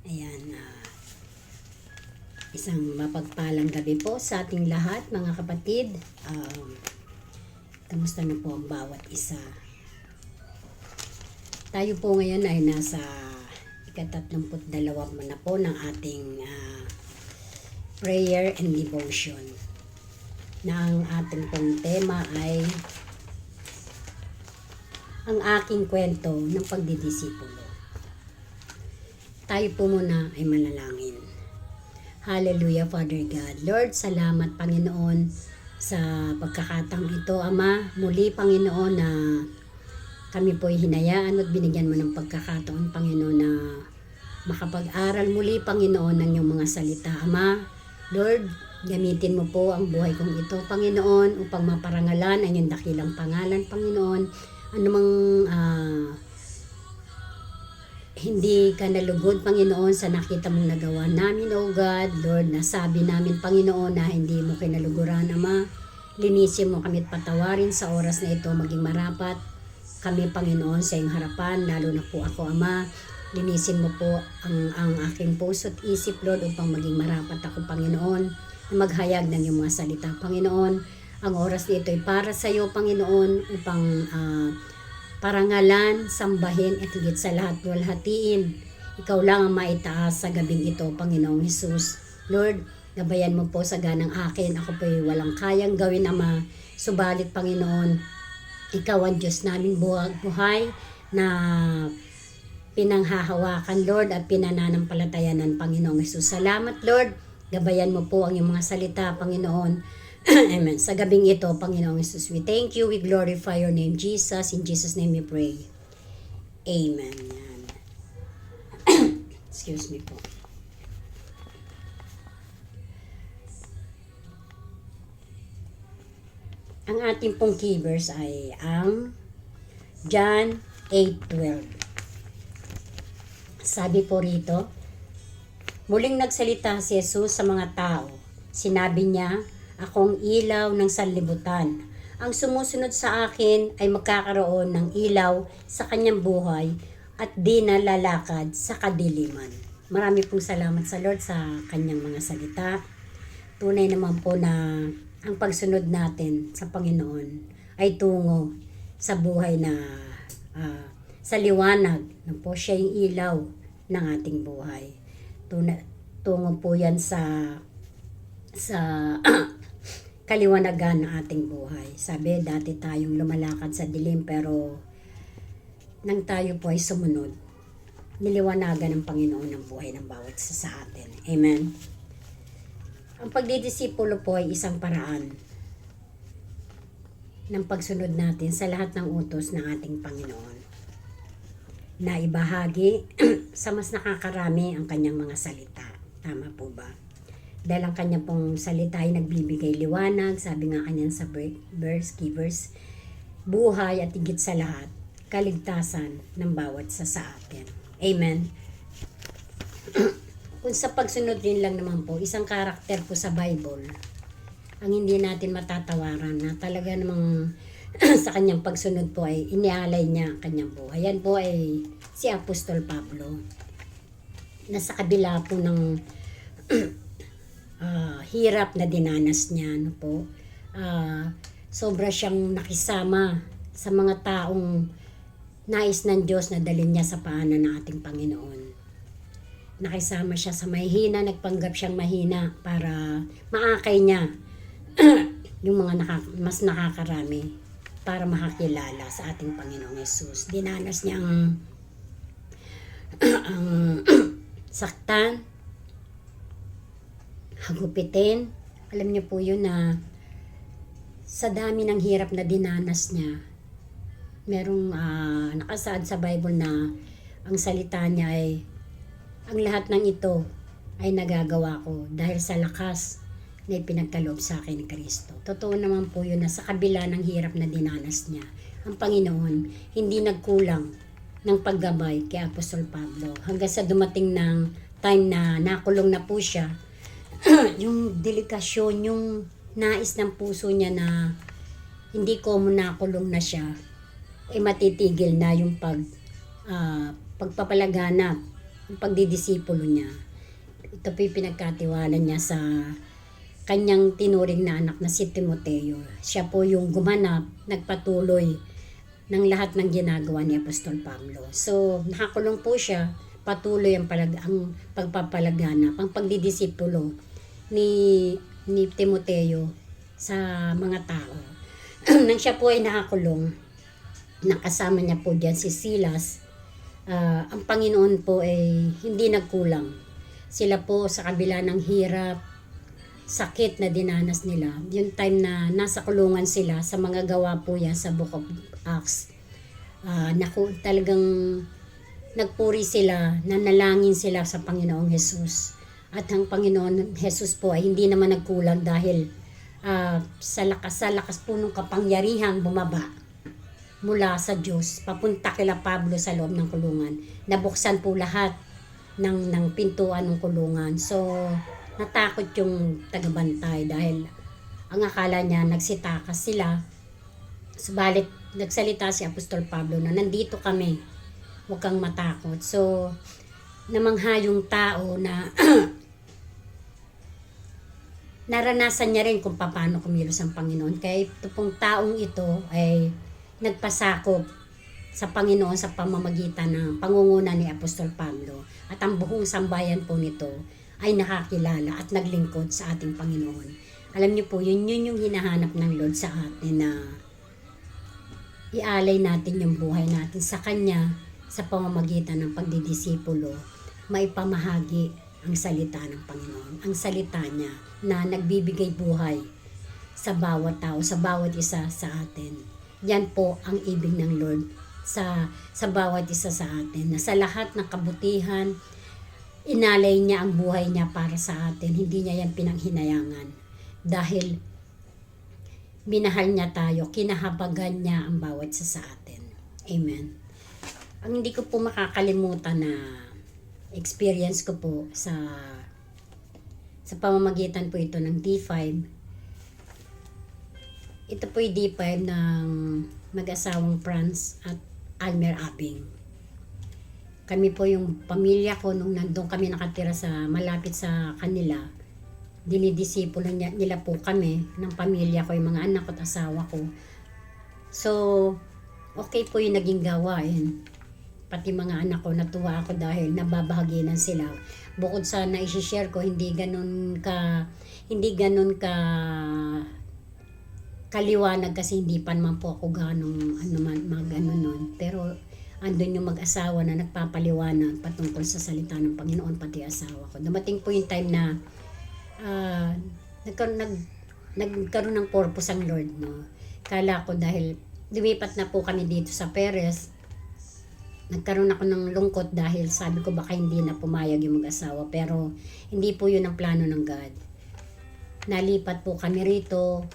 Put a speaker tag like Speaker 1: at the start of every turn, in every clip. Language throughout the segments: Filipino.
Speaker 1: Ayan, isang mapagpalang gabi po sa ating lahat, mga kapatid. Kamusta na po ang bawat isa? Tayo po ngayon ay nasa ika-32 na po ng ating prayer and devotion. Na ang ating pong tema ay ang aking kwento ng pagdidisipulo. Tayo po muna ay manalangin. Hallelujah, Father God. Lord, salamat Panginoon sa pagkakataong ito, Ama. Muli, Panginoon, na kami po ay hinayaan at binigyan mo ng pagkakataon, Panginoon, na makapag-aral muli, Panginoon, ng iyong mga salita, Ama. Lord, gamitin mo po ang buhay kong ito, Panginoon, upang maparangalan ang iyong dakilang pangalan, Panginoon. Anumang hindi ka nalugod, Panginoon, sa nakita mong nagawa namin, O God. Lord, nasabi namin, Panginoon, na hindi mo kinaluguran, Ama. Linisin mo kami at patawarin sa oras na ito, maging marapat kami, Panginoon, sa iyong harapan, lalo na po ako, Ama. Linisin mo po ang aking puso at isip, Lord, upang maging marapat ako, Panginoon, na maghayag ng iyong mga salita, Panginoon. Ang oras na ito ay para sa iyo, Panginoon, upang parangalan, sambahin, at higit sa lahat, luwalhatiin. Ikaw lang ang maitaas sa gabing ito, Panginoong Hesus. Lord, gabayan mo po sa ganang akin. Ako po'y walang kayang gawin, Ama. Subalit, Panginoon, ikaw ang Diyos namin buhay na pinanghahawakan, Lord, at pinananampalatayanan, Panginoong Hesus. Salamat, Lord. Gabayan mo po ang iyong mga salita, Panginoon. Amen. Sa gabing ito, Panginoong Hesus, we thank you, we glorify your name, Jesus. In Jesus' name we pray. Amen. Yan. Excuse me po. Ang ating pong key verse ay ang John 8:12. Sabi po rito, muling nagsalita si Jesus sa mga tao. Sinabi niya, akong ilaw ng sanlibutan. Ang sumusunod sa akin ay magkakaroon ng ilaw sa kanyang buhay at di na lalakad sa kadiliman. Marami pong salamat sa Lord sa kanyang mga salita. Tunay naman po na ang pagsunod natin sa Panginoon ay tungo sa buhay na sa liwanag na po siya yung ilaw ng ating buhay. Tungo po yan sa kaliwanagan ng ating buhay. Sabi, dati tayong lumalakad sa dilim, pero nang tayo po ay sumunod, niliwanagan ng Panginoon ang buhay ng bawat isa sa atin. Amen. Ang pagdidisipulo po ay isang paraan ng pagsunod natin sa lahat ng utos ng ating Panginoon na ibahagi sa mas nakakarami ang kanyang mga salita. Tama po ba? Dahil ang kanya pong salita ay nagbibigay liwanag, sabi nga kanya sa verse, buhay at higit sa lahat, kaligtasan ng bawat sa atin. Amen. Kung sa pagsunod rin lang naman po, isang karakter po sa Bible, ang hindi natin matatawaran na talaga namang sa kanyang pagsunod po ay inialay niya ang kanyang buhay. Yan po ay si Apostol Pablo, na sa kabila po ng hirap na dinanas niya, no po. Sobra siyang nakisama sa mga taong nais ng Diyos na dalhin niya sa paanan ng ating Panginoon. Nakisama siya sa mahina, nagpanggap siyang mahina para maakay niya yung mga mas nakakarami para makakilala sa ating Panginoong Hesus. Dinanas niya ang saktan, hagupitin. Alam niyo po yun na sa dami ng hirap na dinanas niya, merong nakasaad sa Bible na ang salita niya ay, ang lahat ng ito ay nagagawa ko dahil sa lakas na ipinagkaloob sa akin ni Kristo. Totoo naman po yun na sa kabila ng hirap na dinanas niya, ang Panginoon hindi nagkulang ng paggabay kay Apostol Pablo hanggang sa dumating ng time na nakulong na po siya. Yung delikasyon, yung nais ng puso niya na hindi ko nakulong na siya, ay matitigil na yung pagpapalaganap ang pagdidisipulo niya. Ito po yung pinagkatiwala niya sa kanyang tinuring na anak na si Timoteo. Siya po yung gumanap, nagpatuloy ng lahat ng ginagawa ni Apostol Pablo. So, nakakulong po siya, patuloy ang pagpapalaganap, ang pagdidisipulo ni Timoteo sa mga tao. Nang siya po ay nakakulong, nakasama niya po diyan si Silas, ang Panginoon po ay hindi nagkulang. Sila po sa kabila ng hirap, sakit na dinanas nila, yung time na nasa kulungan sila, sa mga gawa po yan sa Book of Acts, talagang nagpuri sila, nanalangin sila sa Panginoong Jesus. At ang Panginoon Jesus po ay hindi naman nagkulang dahil sa lakas po ng kapangyarihang bumaba mula sa Diyos papunta kila Pablo sa loob ng kulungan. Nabuksan po lahat ng pintuan ng kulungan. So, natakot yung tagabantay dahil ang akala niya nagsitakas sila. Subalit, nagsalita si Apostol Pablo na nandito kami, huwag kang matakot. So, namangha yung tao na naranasan niya rin kung paano kumilos ang Panginoon. Kaya ito pong taong ito ay nagpasakop sa Panginoon sa pamamagitan ng pangunguna ni Apostol Pablo. At ang buong sambayan po nito ay nakakilala at naglingkod sa ating Panginoon. Alam niyo po, yun yung hinahanap ng Lord sa atin, na ialay natin yung buhay natin sa Kanya sa pamamagitan ng pagdidisipulo, maipamahagi ang salita ng Panginoon, ang salita niya na nagbibigay buhay sa bawat tao, sa bawat isa sa atin. Yan po ang ibig ng Lord sa bawat isa sa atin, na sa lahat ng kabutihan, inalay niya ang buhay niya para sa atin. Hindi niya yan pinanghinayangan. Dahil minahal niya tayo, kinahabagan niya ang bawat isa sa atin. Amen. Ang hindi ko po makakalimutan na experience ko po sa pamamagitan po ito ng D5. Ito po yung D5 ng mag-asawang Franz at Almer Abing. Kami po yung pamilya ko nung nandun kami nakatira sa malapit sa kanila. Dinidisipulo nila po kami ng pamilya ko, yung mga anak ko at asawa ko. So, okay po yung naging gawain. Pati mga anak ko, natuwa ako dahil nababahaginan sila. Bukod sa na-share ko, hindi ganun ka kaliwanag kasi hindi pa naman po ako ganong mag-ano nun. Pero andun yung mag-asawa na nagpapaliwanag patungkol sa salita ng Panginoon, pati asawa ko. Dumating po yung time na nagkaroon ng purpose ang Lord, no? Kala ko dahil lumipat na po kami dito sa Perez, nagkaroon ako ng lungkot dahil sabi ko baka hindi na pumayag yung mag-asawa, pero hindi po yun ang plano ng God. Nalipat po kami rito,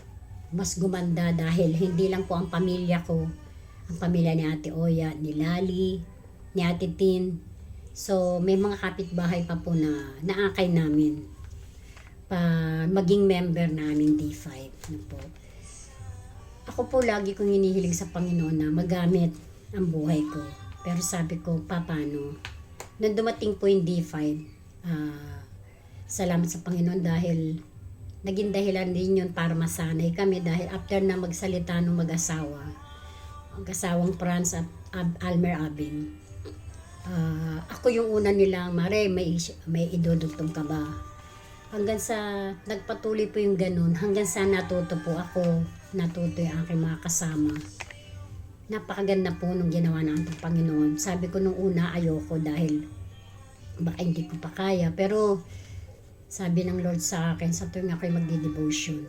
Speaker 1: mas gumanda dahil hindi lang po ang pamilya ko, ang pamilya ni Ate Oya, ni Lali, ni Ate Tin. So may mga kapitbahay pa po na naakay namin pa maging member namin D5. Ano po. Ako po lagi kong hinihiling sa Panginoon na magamit ang buhay ko. Pero sabi ko, paano? Nung dumating po yung D5, salamat sa Panginoon dahil naging dahilan din yun para masanay kami, dahil after na magsalita ng mag-asawang Franz at Almer Abing, ako yung una nilang, Mare, may idudugtong ka ba? Hanggang sa nagpatuloy po yung ganun, hanggang sa natuto po ako, natuto yung aking mga kasama. Napakaganda po nung ginawa ng ating Panginoon. Sabi ko nung una, ayoko dahil baka hindi ko pa kaya. Pero sabi ng Lord sa akin, sa tuwing ako'y magdi-devotion,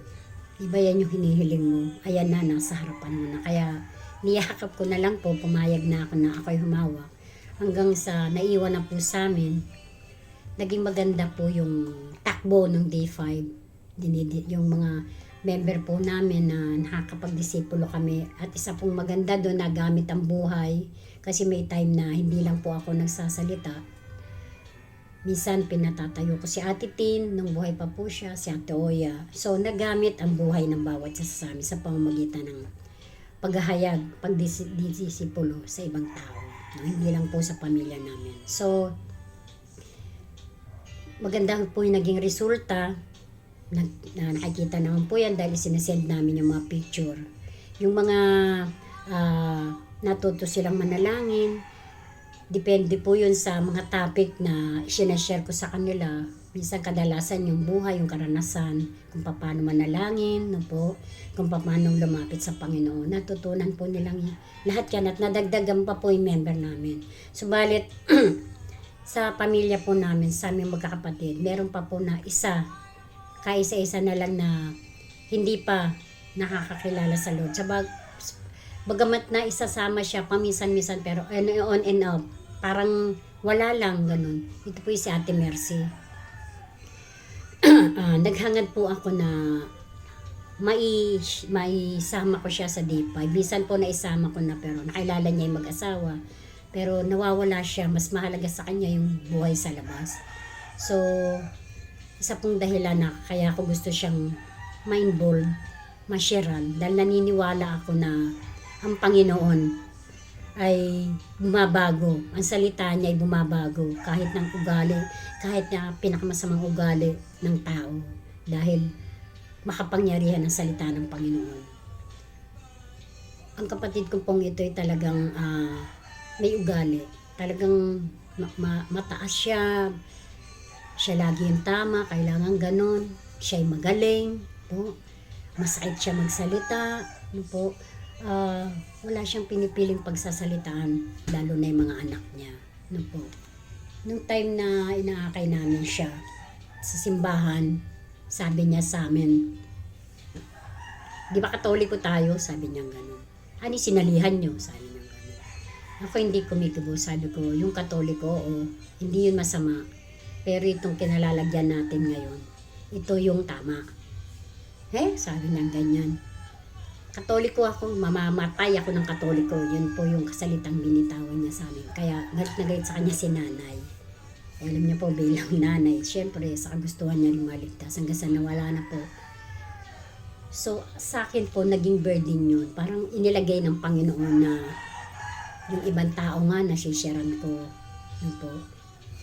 Speaker 1: iba yan yung hinihiling mo. Ayan na, nasa harapan mo na. Kaya niyakap ko na lang po, pumayag na ako na ako'y humawak. Hanggang sa naiwan na po sa amin, naging maganda po yung takbo ng D5. Yung mga member po namin na nakakapag-disipulo kami. At isa pong maganda doon, nagamit ang buhay. Kasi may time na hindi lang po ako nagsasalita. Minsan pinatatayo ko si Ate Tin, nung buhay pa po siya, si Ate Oya. So nagamit ang buhay ng bawat isa sa amin sa pamamagitan ng paghahayag, pagdisipulo sa ibang tao. No? Hindi lang po sa pamilya namin. So, maganda po yung naging resulta. Nakikita naman po yan dahil sinesend namin yung mga picture. Yung mga natuto silang manalangin, depende po yun sa mga topic na sinashare ko sa kanila. Minsan kadalasan yung buhay, yung karanasan, kung paano manalangin, no po, kung paano lumapit sa Panginoon. Natutunan po nilang lahat yan at nadagdagan pa po yung member namin. Subalit, sa pamilya po namin, sa aming magkakapatid, meron pa po na kaisa-isa na lang na hindi pa nakakakilala sa Lord. Bagamat na isasama siya paminsan-minsan pero on and off, parang wala lang ganun. Ito po yung si Ate Mercy. Naghangad po ako na maisama ko siya sa D5. Bisan po naisama ko na pero nakilala niya yung mag-asawa. Pero nawawala siya, mas mahalaga sa kanya yung buhay sa labas. So, isa pong dahilan na kaya ako gusto siyang ma-involve, ma-sharean, dahil naniniwala ako na ang Panginoon ay bumabago. Ang salita niya ay bumabago kahit ng ugali, kahit na pinakamasamang ugali ng tao. Dahil makapangyarihan ang salita ng Panginoon. Ang kapatid ko pong ito ay talagang may ugali. Talagang mataas siya. Siya lagi yung tama, kailangan ganon. Siya ay magaling. Po. Masakit siya magsalita. No po. Wala siyang pinipiling pagsasalitaan, lalo na yung mga anak niya. No po. Nung time na inaakay namin siya sa simbahan, sabi niya sa amin, di ba Katoliko tayo? Sabi niya gano'n. Ano sinalihan niyo? Sabi niya gano'n. Ako hindi kumikibo. Sabi ko, yung Katoliko, hindi yun masama. Pero itong kinalalagyan natin ngayon, ito yung tama. Sabi niya ganyan. Katoliko ako, mamamatay ako ng Katoliko. Yun po yung kasalitang binitawan niya sa amin. Kaya galit na galit sa kanya si nanay. Alam niyo po bilang nanay, syempre sa kagustuhan niya lumaligtas hanggang sa nawala na po. So sa akin po naging burden yun. Parang inilagay ng Panginoon na yung ibang tao nga nasisharean ko. Yun po.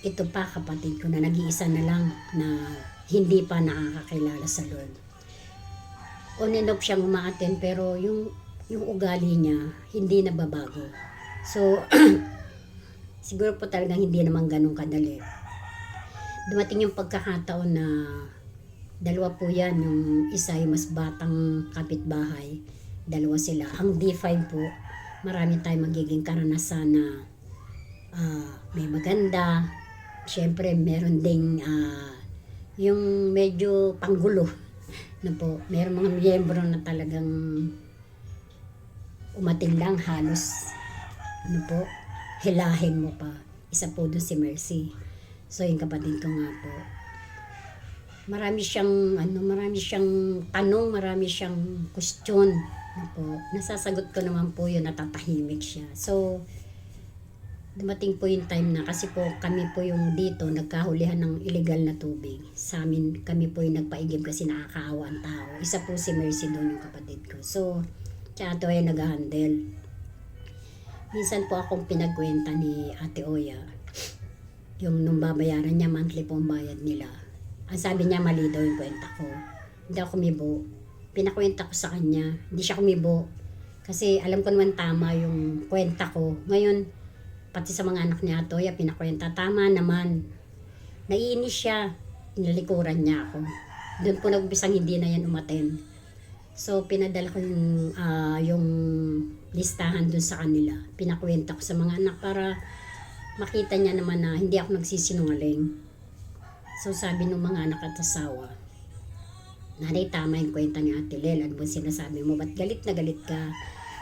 Speaker 1: Ito pa kapatid ko na nag-iisa na lang na hindi pa nakakakilala sa Lord. On and off siyang umaaten pero yung ugali niya hindi nababago. So siguro po talagang hindi naman ganun kadali. Dumating yung pagkakataon na dalawa po yan, yung isa yung mas batang kapitbahay, dalawa sila. Ang D5 po, marami tayong magiging karanasan na may maganda. Siyempre meron ding yung medyo panggulo. Na po, meron mga miyembro na talagang umating lang halos po, hilahin mo pa. Isa po doon si Mercy. So yung kapatid ko nga po. Marami siyang tanong, marami siyang question. Po. Nasasagot ko naman po yun, natatahimik siya. So dumating po yung time na kasi po kami po yung dito nagkahulihan ng illegal na tubig. Sa amin kami po yung nagpaigib kasi nakakaawa ang tao. Isa po si Mercy doon yung kapatid ko. So siya ito ay nag-handle. Minsan po akong pinagkwenta ni Ate Oya yung nung babayaran niya monthly po ang bayad nila. Ang sabi niya mali daw yung kwenta ko. Hindi ako kumibo. Pinakwenta ko sa kanya. Hindi siya kumibo. Kasi alam ko naman tama yung kwenta ko. Ngayon pati sa mga anak niya Toya, pinakwenta. Tama naman. Naiinis siya. Inalikuran niya ako. Doon po nag-umpisa hindi na yan umaten. So, pinadala ko yung listahan doon sa kanila. Pinakwenta ko sa mga anak para makita niya naman na hindi ako nagsisinungaling. So, sabi ng mga anak at asawa, nanay, tama yung kwenta ni Ate Lel. Ano ba sinasabi mo? Ba't galit na galit ka?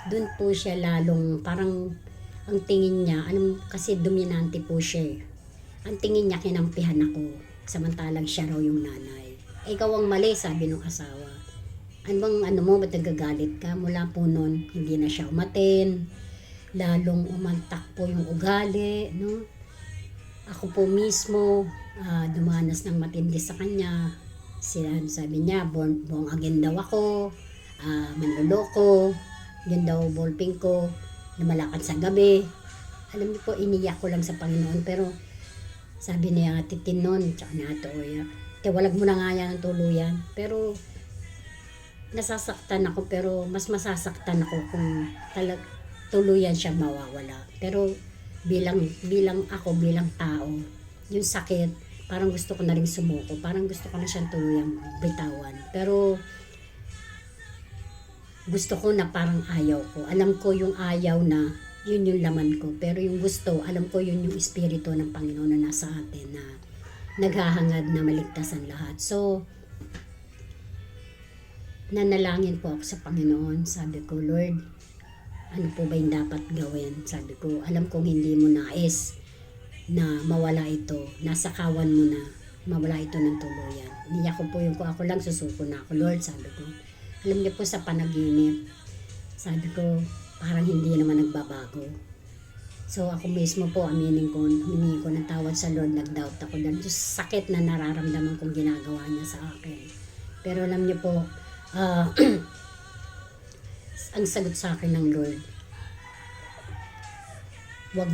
Speaker 1: Doon po siya lalong parang ang tingin niya, kasi dominante po siya Ang tingin niya kinampihan ako, samantalang siya raw yung nanay. Ikaw ang mali, sabi ng asawa. Ano mo, ba't nagagalit ka? Mula po noon, hindi na siya umaten. Lalong umantak po yung ugali, no? Ako po mismo, dumanas ng matindi sa kanya. Sabi niya, buong again daw ako, manloloko, yun daw ballping ko, lumalakad sa gabi. Alam niyo po, iniyak ko lang sa Panginoon. Pero Sabi ni Ate Tin nun, tsaka ni Ate Oya, walag mo na nga yan ng tuluyan. Pero nasasaktan ako, pero mas masasaktan ako kung tuluyan siya mawawala. Pero bilang ako, bilang tao, yung sakit, parang gusto ko na rin sumuko. Parang gusto ko na siyang tuluyang bitawan. Pero gusto ko na parang ayaw ko. Alam ko yung ayaw na yun yung laman ko. Pero yung gusto, alam ko yun yung espiritu ng Panginoon na nasa atin na naghahangad na maligtas ang lahat. So, nanalangin po ako sa Panginoon. Sabi ko, Lord, ano po ba yung dapat gawin? Sabi ko, alam kong hindi mo nais na mawala ito. Nasa kawan mo na mawala ito ng tuluyan. Niya ko po yung kung ako lang susuko na ako. Lord, sabi ko, alam niyo po sa panaginip, sabi ko, parang hindi naman nagbabago. So ako mismo po, humingi ko ng tawad sa Lord, nag-doubt ako dahil sa sakit na nararamdaman kong ginagawa niya sa akin. Pero alam niyo po, ang sagot sa akin ng Lord, wag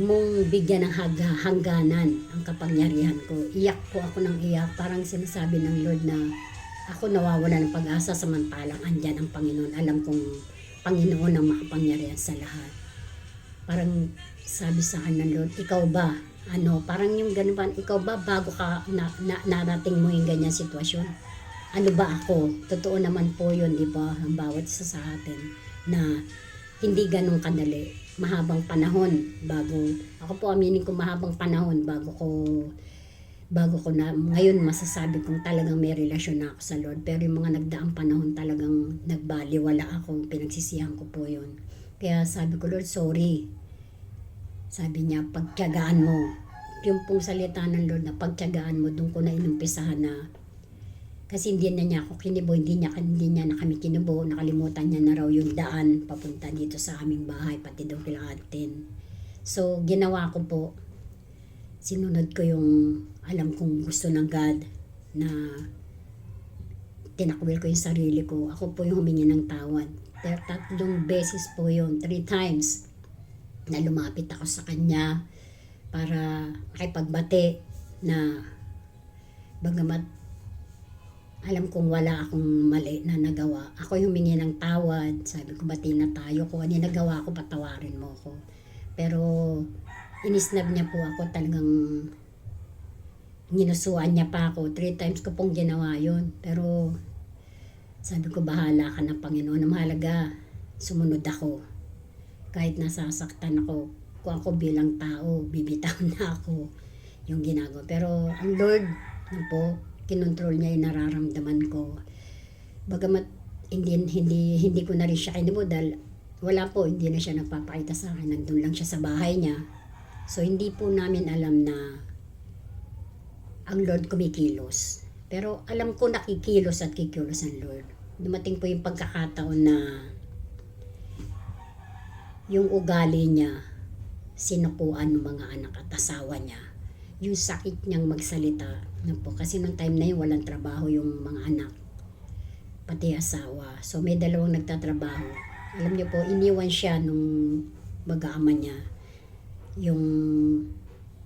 Speaker 1: mong bigyan ng hangganan ang kapangyarihan ko. Iyak po ako ng iyak. Parang sinasabi ng Lord na ako nawawala ng pag-asa samantalang andyan ang Panginoon. Alam kong Panginoon ang makapangyarihan sa lahat. Parang sabi sa akin ng Lord, ikaw ba? Parang yung ganun pa, ikaw ba bago ka narating mo yung ganyan sitwasyon? Ano ba ako? Totoo naman po yun, di ba? Ang bawat isa sa atin na hindi ganun kadali. Mahabang panahon ako po aminin ko mahabang panahon bago ko na ngayon masasabi kong talagang may relasyon na ako sa Lord. Pero yung mga nagdaang panahon talagang nagbaliwala ako, pinagsisihan ko po yun. Kaya sabi ko, Lord, sorry. Sabi niya, pagtiyagaan mo. Yung pong salita ng Lord na pagtiyagaan mo, doon ko na inumpisahan na kasi hindi na niya ako kinubo, hindi niya na kami kinubo, nakalimutan niya na raw yung daan papunta dito sa aming bahay, pati daw kila atin. So, ginawa ko po, sinunod ko yung alam kong gusto ng God na tinakwil ko yung sarili ko. Ako po yung humingi ng tawad. 3 beses po yun, 3 times na lumapit ako sa kanya para makipagbati na bagamat alam kong wala akong mali na nagawa. Ako yung humingi ng tawad. Sabi ko, bati na tayo. Kung ano nagawa ko, patawarin mo ko. Pero, inisnab niya po ako. Talagang ginusuan niya pa ako. 3 times ko pong ginawa yun. Pero, sabi ko, bahala ka na Panginoon. Ang mahalaga, sumunod ako. Kahit nasasaktan ako, kung ako bilang tao, bibitaw na ako yung ginagawa. Pero, ang Lord, po, kinontrol niya yung nararamdaman ko. Bagamat hindi ko na rin siya kinubo dahil wala po, hindi na siya nagpapakita sa akin. Nandun lang siya sa bahay niya. So, hindi po namin alam na ang Lord kumikilos. Pero alam ko nakikilos at kikilos ang Lord. Dumating po yung pagkakataon na yung ugali niya sinukuan ng mga anak at asawa niya. Yung sakit niyang magsalita po. Kasi nung time na yun, walang trabaho yung mga anak. Pati asawa. So may 2 nagtatrabaho. Alam niyo po, iniwan siya nung mag-aama niya. Yung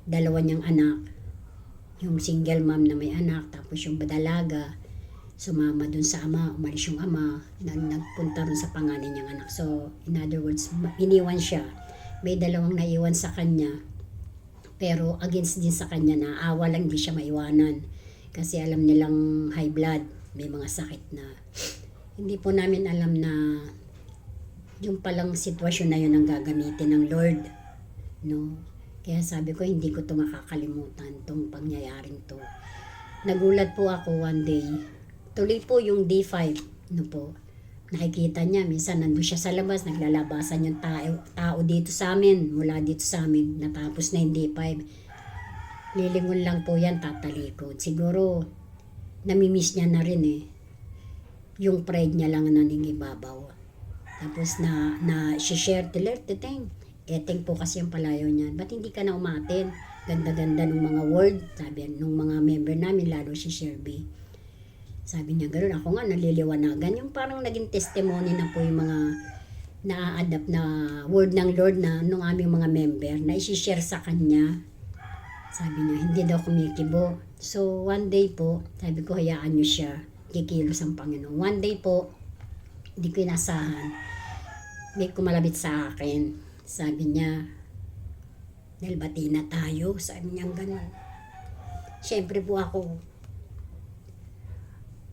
Speaker 1: 2 niyang anak. Yung single mom na may anak. Tapos yung dalaga. Sumama dun sa ama. Umalis yung ama. Nagpunta rin sa panganay niyang anak. So in other words, iniwan siya. May 2 naiwan sa kanya. Pero against din sa kanya na awa lang di siya maiwanan. Kasi alam nilang high blood, may mga sakit na hindi po namin alam na yung palang sitwasyon na yun ang gagamitin ng Lord. No? Kaya sabi ko, hindi ko to makakalimutan, tong pangyayaring to. Nagulat po ako one day. Tuloy po yung D5. No po. Nakikita niya, minsan nandun siya sa labas, naglalabasan yung tao dito sa amin, mula dito sa amin, natapos na yung D5. Lilingon lang po yan, tatalikod. Siguro, namimiss niya na rin yung pride niya lang nangingibabaw. Tapos na share tilerteteng. Eteng po kasi yung palayaw niya. Ba't hindi ka na umatin? Ganda-ganda ng mga word, sabi nung mga member namin, lalo si Sherby. Sabi niya, gano'n ako nga naliliwanagan. Yung parang naging testimony na po yung mga na-adapt na word ng Lord na nung aming mga member na isi-share sa kanya. Sabi niya, hindi daw kumikibo. So, one day po, sabi ko, hayaan niyo siya. Kikilos ang Panginoon. One day po, hindi ko inasahan. May kumalabit sa akin. Sabi niya, nalbati na tayo. Sabi niya, gano'n. Siyempre po ako,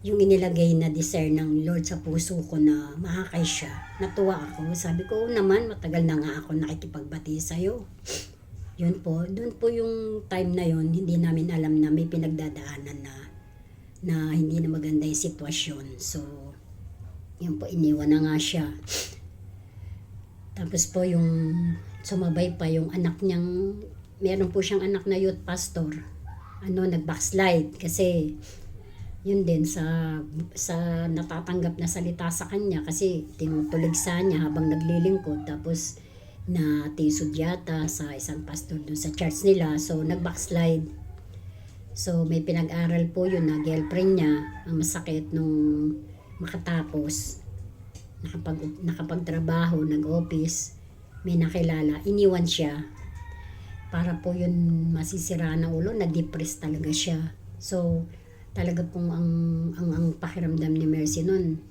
Speaker 1: yung inilagay na desire ng Lord sa puso ko na mahakay siya. Natuwa ako. Sabi ko, naman, matagal na nga ako nakikipagbati sa'yo. Yun po, doon po yung time na yun, hindi namin alam na may pinagdadaanan na hindi na maganda yung sitwasyon. So, yun po, iniwan na nga siya. Tapos po yung sumabay pa yung anak niyang, meron po siyang anak na youth pastor. Nag-backslide kasi yun din sa natatanggap na salita sa kanya kasi tinutuligsa niya habang naglilingkod, tapos na tisod yata sa isang pastor dun sa church nila, so nag-backslide. So may pinag-aral po yun na girlfriend niya, ang masakit nung makatapos nakapagtrabaho, nag-office, may nakilala, iniwan siya para po yun masisira na ulo, na-depress talaga siya. So talaga pong ang pakiramdam ni Mercy nun,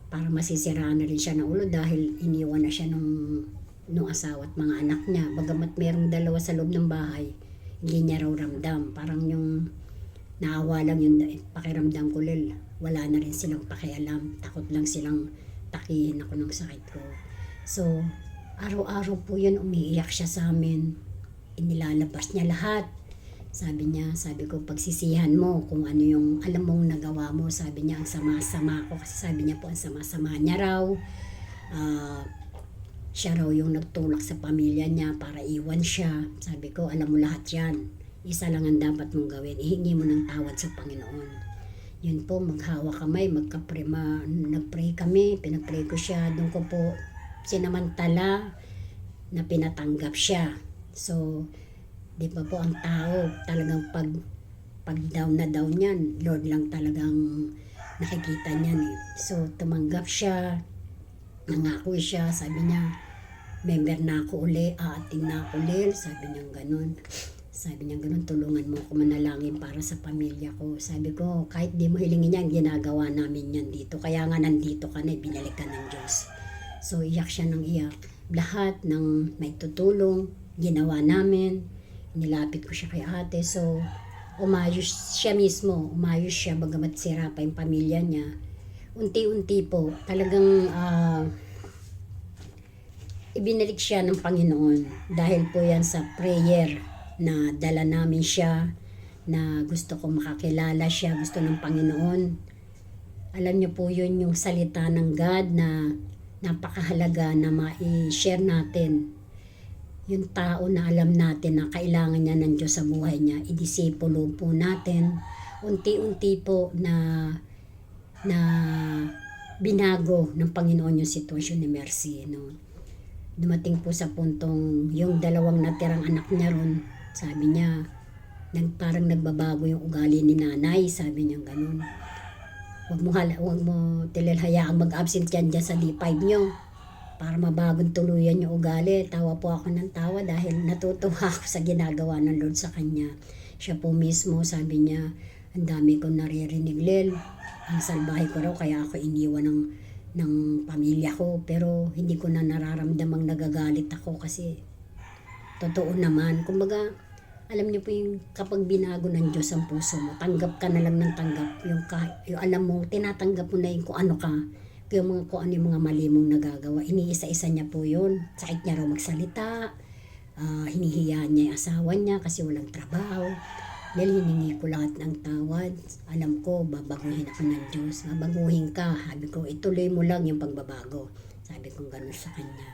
Speaker 1: para masisiraan na rin siya ng ulo dahil iniwan na siya nung asawa at mga anak niya. Bagamat merong dalawa sa loob ng bahay, hindi niya raw ramdam. Parang yung naawa lang yung pakiramdam ko, wala na rin silang pakialam. Takot lang silang takihin ako ng sakit ko. So, araw-araw po yun, umiiyak siya sa amin. Inilalabas niya lahat. Sabi ko, pagsisihan mo kung ano yung alam mong nagawa mo. Sabi niya, ang sama-sama ko. Kasi sabi niya po, ang sama-sama niya raw. Siya raw yung nagtulak sa pamilya niya para iwan siya. Sabi ko, alam mo lahat yan. Isa lang ang dapat mong gawin. Ihingi mo ng tawad sa Panginoon. Yun po, maghawa kamay, nagpray kami, pinagpray ko siya. Doon ko po sinamantala na pinatanggap siya. So, di ba po ang tao talagang pag down na down yan, Lord lang talagang nakikita niyan eh. So tumanggap siya, nangako siya, sabi niya, member na ako uli, aating na ako uli, sabi niya ganun, tulungan mo ako manalangin para sa pamilya ko. Sabi ko, kahit di mo hilingin yan, ginagawa namin yan dito, kaya nga nandito ka na, binalik ka ng Diyos. So iyak siya ng iyak. Lahat ng may tutulong, ginawa namin. Nilapit ko siya kay ate, so umayos siya mismo, bagamat sira pa yung pamilya niya. Unti-unti po, talagang ibinalik siya ng Panginoon dahil po yan sa prayer na dala namin siya, na gusto ko makakilala siya, gusto ng Panginoon. Alam niyo po yun yung salita ng God na napakahalaga na ma-share natin. Yung tao na alam natin na kailangan niya ng Diyos sa buhay niya, idisipulo po natin. Unti-unti po na binago ng Panginoon yung sitwasyon ni Mercy. No? Dumating po sa puntong yung dalawang natirang anak niya ron, sabi niya, parang nagbabago yung ugali ni nanay, sabi niya ganun. Huwag mo hayaang mag-absent yan dyan sa D5 nyo para mabagong tuluyan yung ugali. Tawa po ako ng tawa dahil natutuwa ako sa ginagawa ng Lord sa kanya. Siya po mismo, sabi niya, ang dami kong naririnig, Lel. Ang salbahe ko raw, kaya ako iniwan ng pamilya ko. Pero hindi ko na nararamdamang nagagalit ako kasi totoo naman. Kumbaga, alam niyo po yung kapag binago ng Diyos ang puso mo, tanggap ka na lang ng tanggap. Yung alam mo, tinatanggap mo na yung kung ano ka. Kung ano yung mga mali mong nagagawa, iniisa-isa niya po yun. Sakit niya raw magsalita, hinihiya niya yung asawa niya kasi walang trabaho. Dahil hiningi ko lahat ng tawad. Alam ko, babaguhin ako ng Diyos. Babaguhin ka. Sabi ko, ituloy mo lang yung pagbabago. Sabi ko gano'n sa kanya.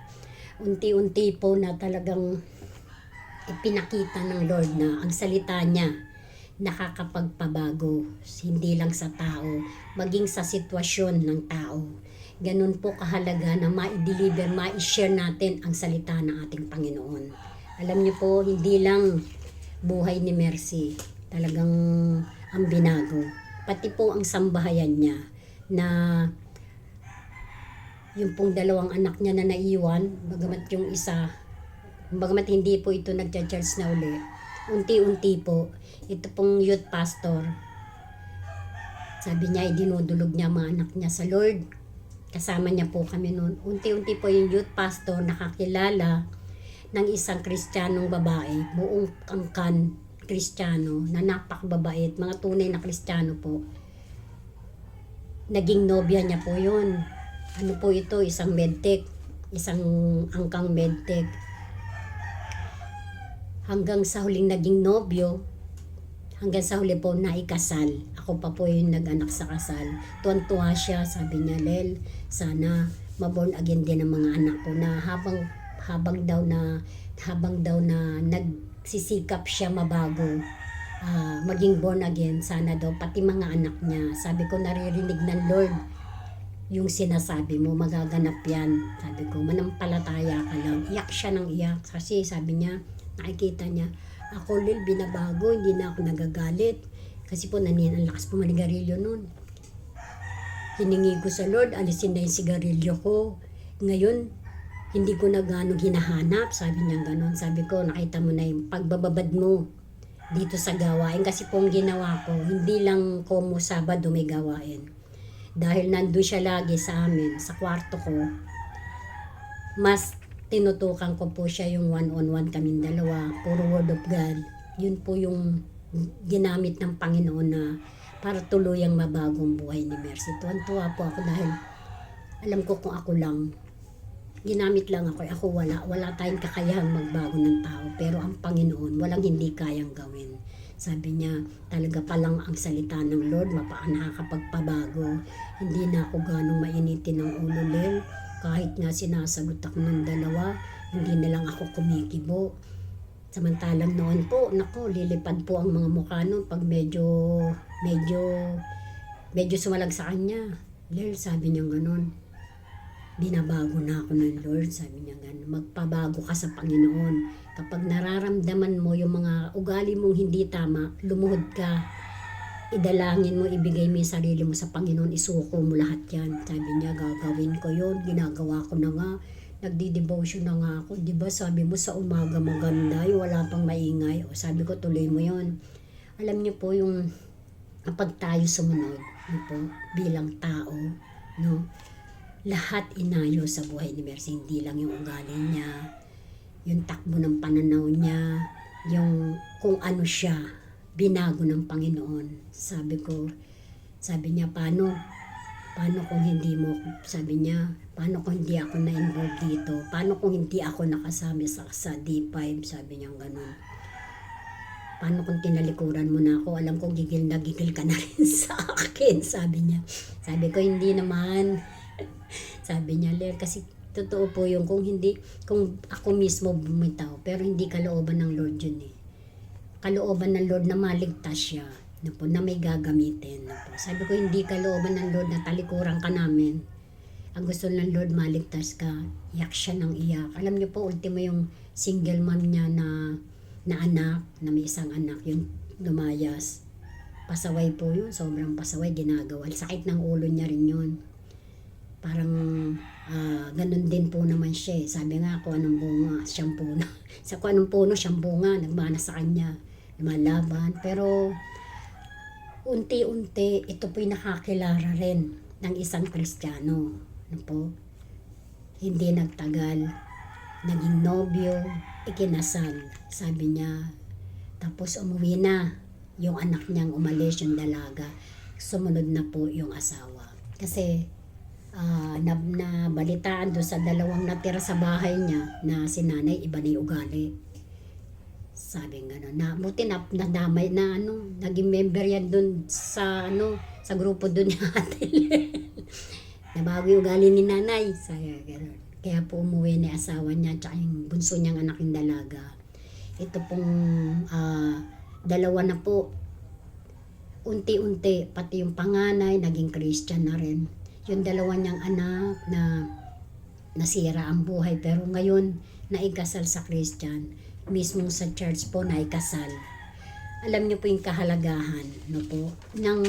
Speaker 1: Unti-unti po na talagang ipinakita ng Lord na ang salita niya nakakapagpabago, hindi lang sa tao, maging sa sitwasyon ng tao. Ganun po kahalaga na ma-deliver, ma-share natin ang salita ng ating Panginoon. Alam niyo po, hindi lang buhay ni Mercy talagang ang binago. Pati po ang sambahayan niya na yung pong dalawang anak niya na naiwan, bagamat yung isa, bagamat hindi po ito nagcha-church na uli, unti-unti po, ito pong youth pastor, sabi niya, idinudulog niya mga anak niya sa Lord. Kasama niya po kami noon. Unti-unti po yung youth pastor nakakilala ng isang Kristiyanong babae, buong angkan Kristiyano, na napakababait, mga tunay na Kristiyano po. Naging nobya niya po yun. Ano po ito? Isang medtech, isang angkang medtech. Hanggang sa huling naging nobyo, hanggang sa huli po naikasal. Ako pa po yung nag-anak sa kasal. Tuwan-tuwa siya, sabi niya, Lel, sana maborn again din ang mga anak ko na habang daw na nagsisikap siya mabago, maging born again, sana daw pati mga anak niya. Sabi ko, naririnig ng Lord yung sinasabi mo, magaganap yan. Sabi ko, manampalataya ka lang. Iyak siya ng iyak kasi sabi niya, nakikita niya, ako Lil, binabago, hindi na ako nagagalit. Kasi po ang lakas po manigarilyo nun. Hiningi ko sa Lord, alisin na yung sigarilyo ko. Ngayon, hindi ko na gano'ng hinahanap. Sabi niya gano'n. Sabi ko, nakita mo na yung pagbababad mo dito sa gawain. Kasi po ang ginawa ko, hindi lang komo Sabado may gawain. Dahil nandun siya lagi sa amin, sa kwarto ko, mas tinutukan ko po siya yung one-on-one kaming dalawa, puro word of God. Yun po yung ginamit ng Panginoon na para tuluyang mabagong buhay ni Mercy. Tuwan-tuwa po ako dahil alam ko kung ako lang, ginamit lang ako wala tayong kakayahang magbago ng tao, pero ang Panginoon walang hindi kayang gawin. Sabi niya, talaga palang ang salita ng Lord, nakakapagpabago. Hindi na ako ganong mainitin ng ulo, Lel. Kahit nga sinasagot ako ng dalawa, hindi na lang ako kumikibo. Samantalang noon po, lilipad po ang mga mukha noon pag medyo sumalag sa kanya. Lel, sabi niya gano'n, binabago na ako ng Lord, sabi niya gano'n. Magpabago ka sa Panginoon. Kapag nararamdaman mo yung mga ugali mong hindi tama, lumuhod ka. Idalangin mo, ibigay mo yung sarili mo sa Panginoon, isuko mo lahat yan. Sabi niya, gagawin ko yun, ginagawa ko na nga, nagdi-devotion na nga ako. Diba sabi mo sa umaga maganda, wala pang maingay. O sabi ko, tuloy mo yun. Alam niyo po yung kapag tayo sumunod, po, bilang tao, no, lahat inayo sa buhay ni Mercy, hindi lang yung ugali niya, yung takbo ng pananaw niya, yung kung ano siya, binago ng Panginoon. Sabi niya, paano kung hindi mo, sabi niya, paano kung hindi ako na-involve dito? Paano kung hindi ako nakasama sa D5? Sabi niya gano'n. Paano kung tinalikuran mo na ako? Alam ko gigil ka na rin sa akin, sabi niya. Sabi ko, hindi naman. Sabi niya, Ler, kasi totoo po yung kung ako mismo bumitaw, pero hindi kalooban ng Lord yun eh. Kalooban ng Lord na maligtas siya, na may gagamitin. Sabi ko, hindi kalooban ng Lord na talikuran ka namin. Ang gusto ng Lord, maligtas ka. Iyak siya ng iyak. Alam niyo po, ultimo yung single mom niya na anak, na may isang anak, yung lumayas. Pasaway po yun, sobrang pasaway, ginagawa. Sakit ng ulo niya rin yun. Parang ganun din po naman siya eh. Sabi nga, kung anong bunga, shampoo na. Kung anong puno, shampoo nga, nagmana sa kanya. Lumalaban. Pero unti-unti, ito po'y nakakilala rin ng isang Kristiyano. Ano po? Hindi nagtagal, naging nobyo, ikinasal. Sabi niya, tapos umuwi na. Yung anak niyang umalis, yung dalaga. Sumunod na po yung asawa. Kasi nabalitaan doon sa dalawang natira sa bahay niya na si nanay, iba na yung ugali. Sabi gano'n, na buti na nadamay na naging member yan doon sa sa grupo doon ni Ate nabago yung ugali ni nanay. Sabi gano'n. Kaya po umuwi ni asawa niya tsaka yung bunso niyang anak yung dalaga. Ito pong dalawa na po, unti-unti, pati yung panganay naging Christian na rin. Yung dalawa niyang anak na nasira ang buhay, pero ngayon naikasal sa Christian, mismo sa church po naikasal. Alam niyo po yung kahalagahan, no po, ng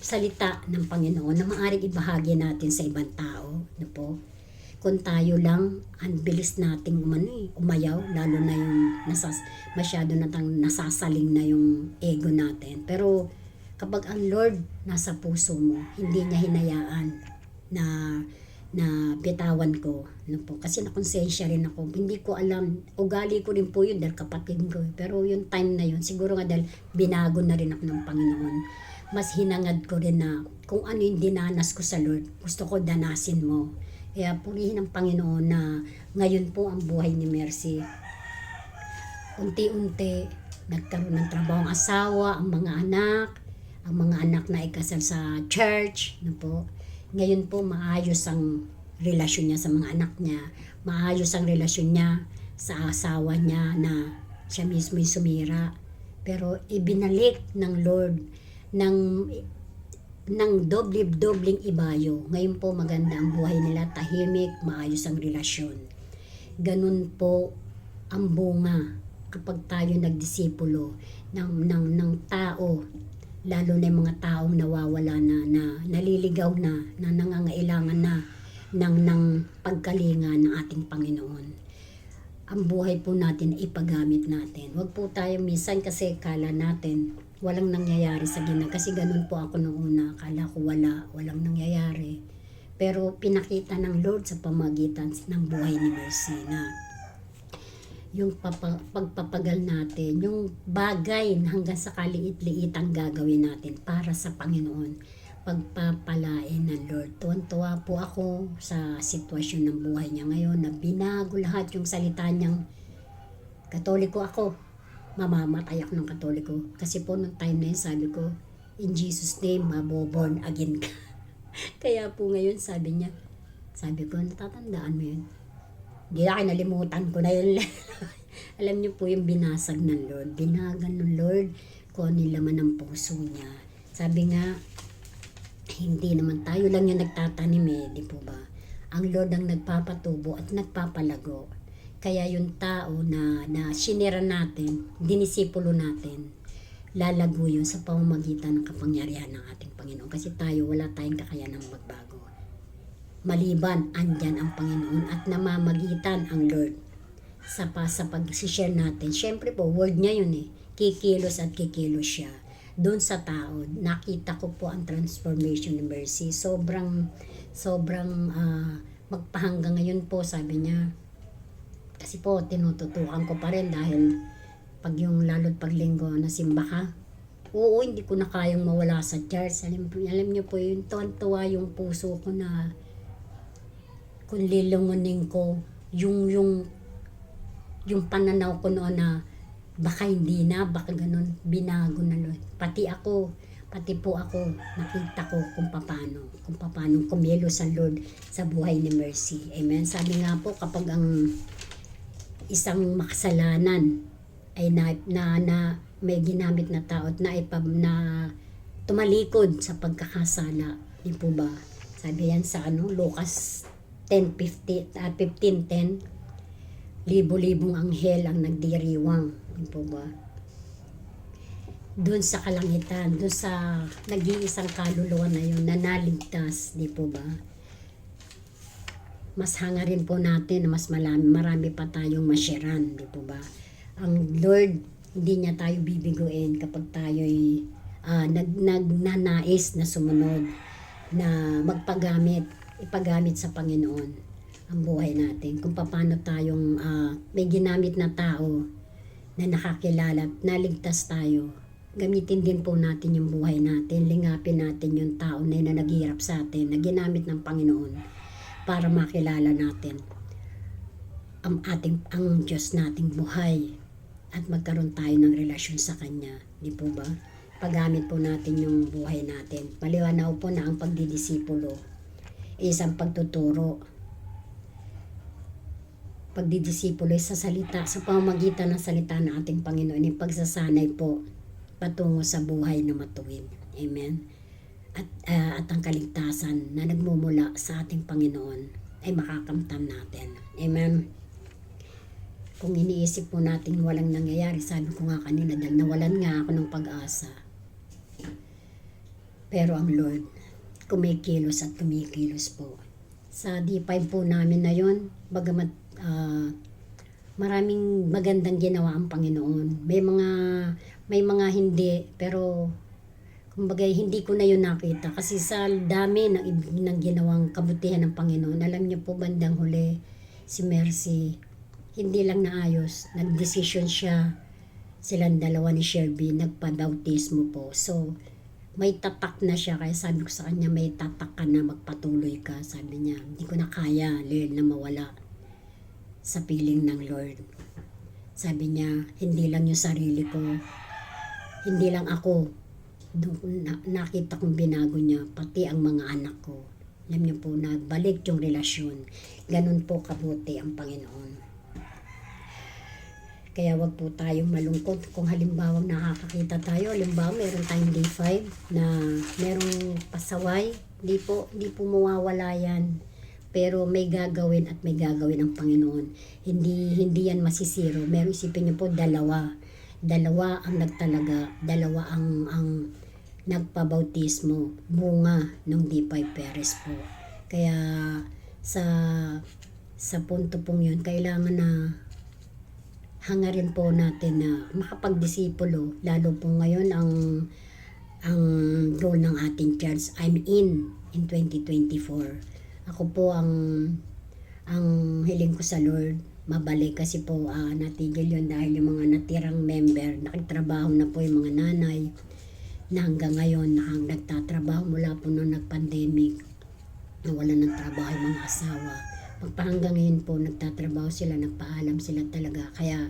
Speaker 1: salita ng Panginoon na maaaring ibahagi natin sa ibang tao. Ano po? Kung tayo lang, ang bilis nating umayaw, lalo na yung masyado nasasaling na yung ego natin. Pero kapag ang Lord nasa puso mo, hindi niya hinayaan na bitawan ko. Ano po? Kasi nakonsensya rin ako. Hindi ko alam, ugali ko rin po yun dahil kapatid ko. Pero yung time na yun, siguro nga dahil binago na rin ako ng Panginoon. Mas hinangad ko rin na kung ano yung dinanas ko sa Lord, gusto ko danasin mo. Kaya purihin ng Panginoon na ngayon po ang buhay ni Mercy. Unti-unti, nagkaroon ng trabaho ang asawa, ang mga anak na ikasal sa church. Ano po? Ngayon po, maayos ang relasyon niya sa mga anak niya. Maayos ang relasyon niya sa asawa niya na siya mismo yung sumira. Pero ibinalik ng Lord ng dobling ibayo. Ngayon po maganda ang buhay nila, tahimik, maayos ang relasyon. Ganun po ang bunga kapag tayo nagdisipulo ng tao, lalo na yung mga taong nawawala na naliligaw na nangangailangan na ng pagkalinga ng ating Panginoon. Ang buhay po natin ipagamit natin. Huwag po tayo minsan kasi kala natin walang nangyayari sa Ginoo. Kasi ganun po ako noong una. Akala ko walang nangyayari. Pero pinakita ng Lord sa pamagitan ng buhay ni Mercy na yung pagpapagal natin, yung bagay na hanggang sa kaliit-liit ang gagawin natin para sa Panginoon. Pagpapalain ng Lord. Tuwan-tuwa po ako sa sitwasyon ng buhay niya ngayon na binago lahat yung salita niyang Katoliko ako. Mamamatay ako ng Katoliko. Kasi po nung time na yun, sabi ko, in Jesus name, maboborn again ka. Kaya po ngayon, sabi ko, natatandaan mo yun. Hindi na kinalimutan ko na yun. Alam niyo po yung binasag ng Lord. Binagan ng Lord kung ano yung laman ng puso niya. Sabi nga, hindi naman tayo lang yung nagtatanim di po ba? Ang Lord ang nagpapatubo at nagpapalago. Kaya yung tao na sinira natin, dinisipulo natin, lalago yun sa pamamagitan ng kapangyarihan ng ating Panginoon. Kasi tayo, wala tayong kakayanang magbago. Maliban, andyan ang Panginoon at namamagitan ang Lord sa pag-share natin. Siyempre po, word niya yun kikilos at kikilos siya. Doon sa tao, nakita ko po ang transformation ni Mercy. Sobrang magpahanggang ngayon po, sabi niya. Kasi po, tinututukan ko pa rin dahil pag yung lalo't paglinggo na simba ka, oo, hindi ko na kayang mawala sa church. Alam niyo po, yung tuwan-tuwa yung puso ko na kung lilungunin ko, yung pananaw ko noon na baka hindi na, baka ganun, binago na Lord. Pati po ako, nakita ko kung paano kumelo sa Lord sa buhay ni Mercy. Amen. Sabi nga po, kapag ang isang makasalanan ay na may ginamit na tao at na tumalikod sa pagkakasala, di po ba? Sabi yan sa Lucas 15:10, libo-libong anghel ang nagdiriwang, di po ba? Doon sa kalangitan, doon sa nag-iisang kaluluwa na yun na naligtas, di po ba? Mas hangarin po natin na mas marami pa tayong masyaran, di po ba? Ang Lord, hindi niya tayo bibiguin kapag tayo'y nagnanais na sumunod, na ipagamit sa Panginoon ang buhay natin. Kung paano tayong may ginamit na tao na nakakilala at naligtas tayo, gamitin din po natin yung buhay natin, lingapin natin yung tao na naghihirap sa atin, na ginamit ng Panginoon para makilala natin ang Diyos nating buhay at magkaroon tayo ng relasyon sa Kanya. Di po ba? Paggamit po natin yung buhay natin. Maliwanaw po na ang pagdidisipulo isang pagtuturo. Pagdidisipulo sa salita, sa pamamagitan ng salita ng ating Panginoon, yung pagsasanay po patungo sa buhay na matuwid. Amen. At ang kaligtasan na nagmumula sa ating Panginoon ay makakamtam natin. Amen. Kung iniisip po natin walang nangyayari, sabi ko nga kanina, dahil nawalan nga ako ng pag-asa. Pero ang Lord, kumikilos at kumikilos po. Sa D5 po namin na yon, bagamat maraming magandang ginawa ang Panginoon. May mga hindi, pero kumbaga hindi ko na yun nakita. Kasi sa dami ng ginawang kabutihan ng Panginoon, alam niyo po bandang huli, si Mercy, hindi lang naayos. Nagdesisyon siya, silang dalawa ni Shelby, nagpa-bautismo po. So, may tatak na siya, kaya sabi ko sa kanya, may tatak ka na, magpatuloy ka. Sabi niya, hindi ko na kaya, Lord, na mawala sa piling ng Lord. Sabi niya, hindi lang yung sarili ko, hindi lang ako, nakita kong binago niya, pati ang mga anak ko. Alam niyo po, nagbalik yung relasyon. Ganun po kabuti ang Panginoon. Kaya wag po tayong malungkot kung halimbawa nakakakita tayo, halimbawa meron tayong day 5 na merong pasaway, hindi po mawawala yan. Pero may gagawin at may gagawin ang Panginoon. Hindi yan masisiro. Meron, isipin niyo po, dalawa ang nagtalaga, dalawa ang nagpabautismo, bunga ng D5 Perez po. Kaya sa punto pong yun, kailangan na hangarin po natin na makapagdisipulo, lalo po ngayon ang goal ng ating church, I'm in 2024. Ako po ang hiling ko sa Lord, mabalik kasi po natigil yun dahil yung mga natirang member, nakiktrabaho na po yung mga nanay na hanggang ngayon nagtatrabaho mula po nung nag-pandemic, nawala ng trabaho yung mga asawa. Magpahanggang ngayon po, nagtatrabaho sila, nagpaalam sila talaga. Kaya,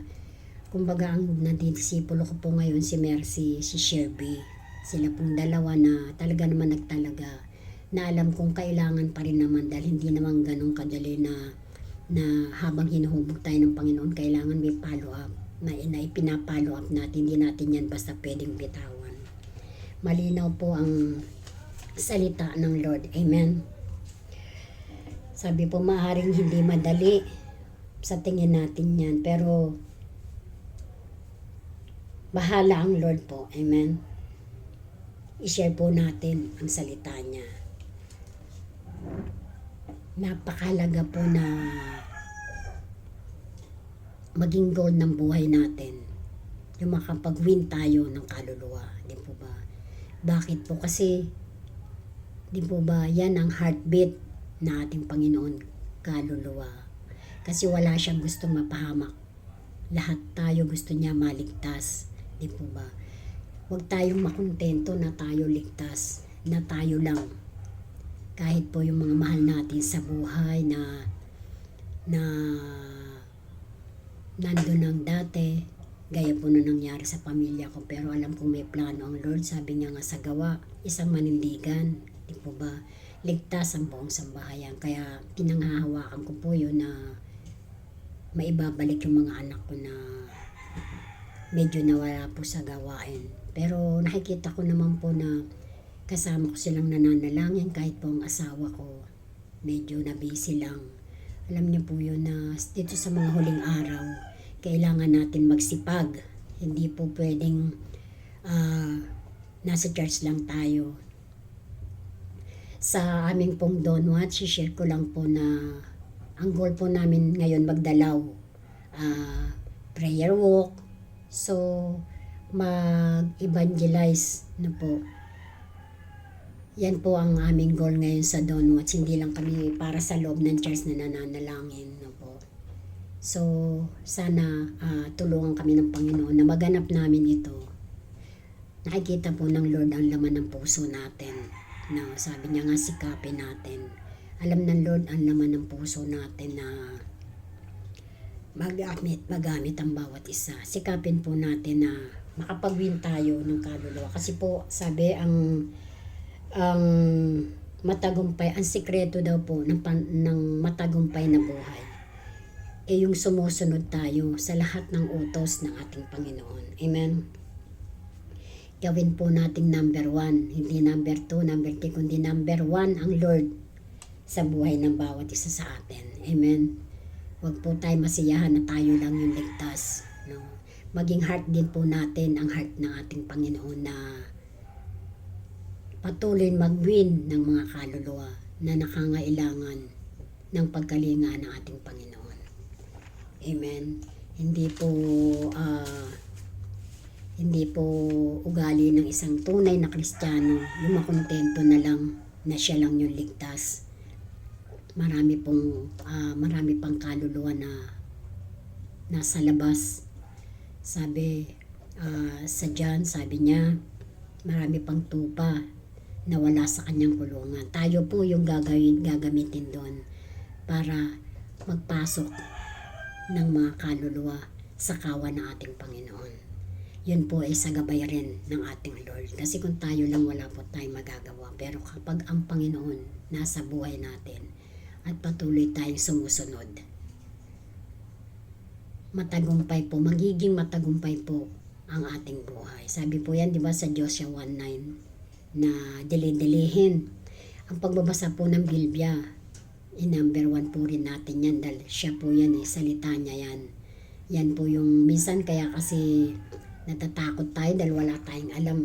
Speaker 1: kumbaga, ang nadidisipulo ko po ngayon si Mercy, si Shelby. Sila pong dalawa na talaga naman nagtalaga. Na alam kong kailangan pa rin naman dahil hindi naman ganun kadali na habang hinuhubog tayo ng Panginoon, kailangan may follow up. Na ipina-follow up natin, hindi natin yan basta pwedeng bitawan. Malinaw po ang salita ng Lord. Amen. Sabi po, maaaring hindi madali sa tingin natin yan, pero bahala ang Lord po. Amen. I-share po natin ang salita niya. Napakahalaga po na maging goal ng buhay natin. Yung makapag-win tayo ng kaluluwa. Di po ba? Bakit po? Kasi, di po ba, yan ang heartbeat na ating Panginoon, kaluluwa. Kasi wala siyang gustong mapahamak. Lahat tayo gusto niya maligtas. Di po ba? Huwag tayong makontento na tayo ligtas, na tayo lang. Kahit po yung mga mahal natin sa buhay na nandun ng dati, gaya po na nangyari sa pamilya ko, pero alam kong may plano ang Lord. Sabi niya nga sa gawa, isang manindigan. Di po ba? Ligtas ang buong sambahayan. Kaya pinanghahawakan ko po yun na maibabalik yung mga anak ko na medyo nawala po sa gawain. Pero nakikita ko naman po na kasama ko silang nananalangin kahit po ang asawa ko medyo na busy lang. Alam niyo po yun na dito sa mga huling araw, kailangan natin magsipag. Hindi po pwedeng nasa church lang tayo. Sa aming pong Donwat, share ko lang po na ang goal po namin ngayon magdalaw, prayer walk, so mag-evangelize na po. Yan po ang aming goal ngayon sa Donwat. Hindi lang kami para sa loob ng church na nananalangin na po. So sana tulungan kami ng Panginoon na maganap namin ito. Nakikita po ng Lord ang laman ng puso natin. Na sabi niya nga, sikapin natin. Alam ng Lord ang laman ng puso natin na magamit ang bawat isa. Sikapin po natin na makapag-win tayo ng kaluluwa. Kasi po, sabi ang matagumpay, ang sikreto daw po ng matagumpay na buhay yung sumusunod tayo sa lahat ng utos ng ating Panginoon. Amen. Gawin po nating number 1, hindi number 2, number 3, kundi number 1 ang Lord sa buhay ng bawat isa sa atin. Amen. Huwag po tayo masiyahan na tayo lang yung ligtas. No? Maging heart din po natin ang heart ng ating Panginoon na patuloy mag-win ng mga kaluluwa na nakangailangan ng pagkalinga ng ating Panginoon. Amen. Hindi po ugali ng isang tunay na Kristiyano yung makontento na lang na siya lang yung ligtas. Marami pang kaluluwa na nasa labas. Sabi sa John, sabi niya, marami pang tupa na wala sa kanyang kulungan. Tayo po yung gagamitin doon para magpasok ng mga kaluluwa sa kawan ng ating Panginoon. Yun po ay sa gabay rin ng ating Lord. Kasi kung tayo lang, wala po tayong magagawa. Pero kapag ang Panginoon nasa buhay natin at patuloy tayong sumusunod, magiging matagumpay po ang ating buhay. Sabi po yan, di ba, sa Joshua 1:9, na dili-dilihin ang pagbabasa po ng Biblia. Number 1 po rin natin yan dahil siya po yan, salita niya yan. Yan po yung minsan kaya kasi natatakot tayo dahil wala tayong alam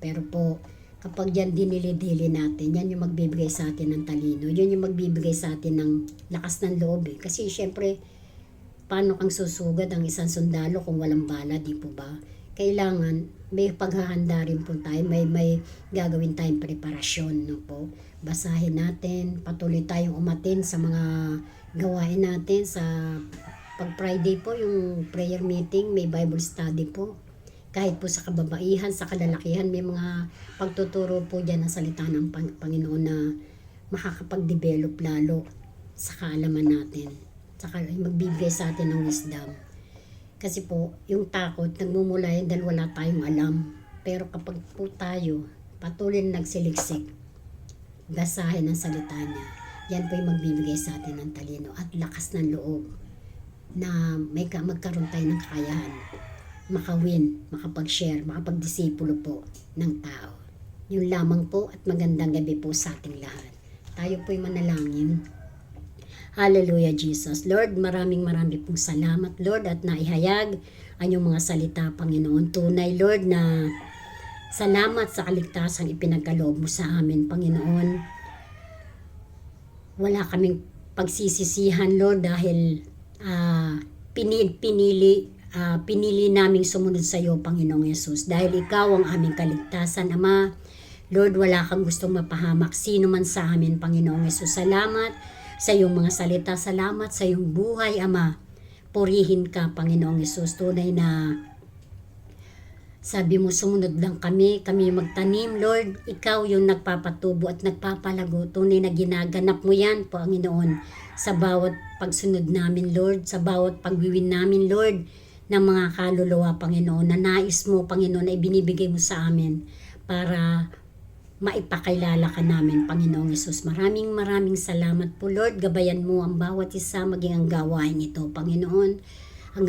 Speaker 1: Pero po, kapag yan dinili-dili natin, yan yung magbibigay sa atin ng talino. Yan yung magbibigay sa atin ng lakas ng loob Kasi syempre, paano kang susugad ang isang sundalo kung walang bala, di po ba? Kailangan may paghahanda rin po tayo, may gagawin tayong preparasyon, no po. Basahin natin, patuloy tayong umatin sa mga gawain natin sa pag Friday po, yung prayer meeting, may Bible study po. Kahit po sa kababaihan, sa kalalakihan, may mga pagtuturo po dyan ng salita ng Panginoon na makakapag-develop lalo sa kaalaman natin. Saka magbibigay sa atin ng wisdom. Kasi po, yung takot, nagmumula yan dahil wala tayong alam. Pero kapag po tayo, patuloy na nagsiliksik, basahin ang salita niya, yan po yung magbibigay sa atin ng talino at lakas ng loob na magkaroon tayo ng kakayahan, makawin, makapag-share, makapag-disipulo po ng tao. Yun lamang po at magandang gabi po sa ating lahat. Tayo po'y manalangin. Hallelujah, Jesus. Lord, maraming pong salamat, Lord, at naihayag ang iyong mga salita, Panginoon. Tunay, Lord, na salamat sa kaligtasang ipinagkaloob mo sa amin, Panginoon. Wala kaming pagsisisihan, Lord, dahil pinili naming sumunod sa iyo, Panginoong Yesus. Dahil ikaw ang aming kaligtasan, Ama. Lord, wala kang gustong mapahamak sino man sa amin, Panginoong Yesus. Salamat sa iyong mga salita. Salamat sa iyong buhay, Ama. Purihin ka, Panginoong Yesus. Tunay na sabi mo, sumunod lang kami magtanim, Lord. Ikaw yung nagpapatubo at nagpapalago. Tunay na ginaganap mo yan, Panginoon, sa bawat pagsunod namin, Lord. Sa bawat pagwiwin namin, Lord, ng mga kaluluwa, Panginoon, na nais mo, Panginoon, ay binibigay mo sa amin para maipakilala ka namin, Panginoong Yesus. Maraming salamat po, Lord. Gabayan mo ang bawat isa, maging ang gawain ito, Panginoon. Ang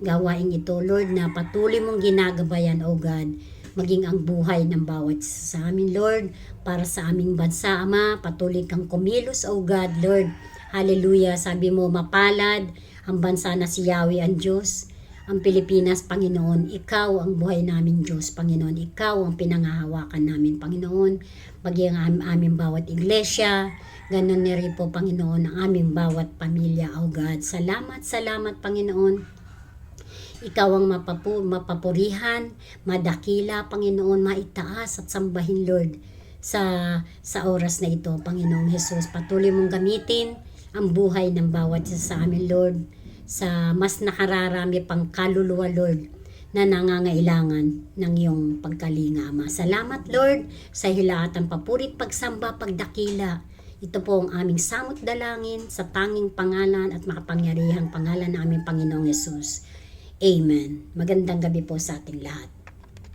Speaker 1: gawain ito, Lord, na patuloy mong ginagabayan, O God, maging ang buhay ng bawat isa sa amin, Lord, para sa aming bansa, Ama. Patuloy kang kumilos, O God, Lord. Hallelujah. Sabi mo, mapalad ang bansa na si Yahweh ang Diyos. Ang Pilipinas, Panginoon, ikaw ang buhay namin, Diyos, Panginoon. Ikaw ang pinangahawakan namin, Panginoon. Maging ang aming bawat iglesia. Ganon na rin po, Panginoon, ang aming bawat pamilya, O God. Salamat, Panginoon. Ikaw ang mapapurihan, madakila, Panginoon, maitaas at sambahin, Lord, sa oras na ito, Panginoong Jesus. Patuloy mong gamitin ang buhay ng bawat isa sa amin, Lord, sa mas nakararami pang kaluluwa, Lord, na nangangailangan ng iyong pagkalinga, Ama. Salamat, Lord, sa hilaatang papurit, pagsamba, pagdakila. Ito po ang aming samot dalangin sa tanging pangalan at makapangyarihang pangalan ng aming Panginoong Yesus. Amen. Magandang gabi po sa ating lahat.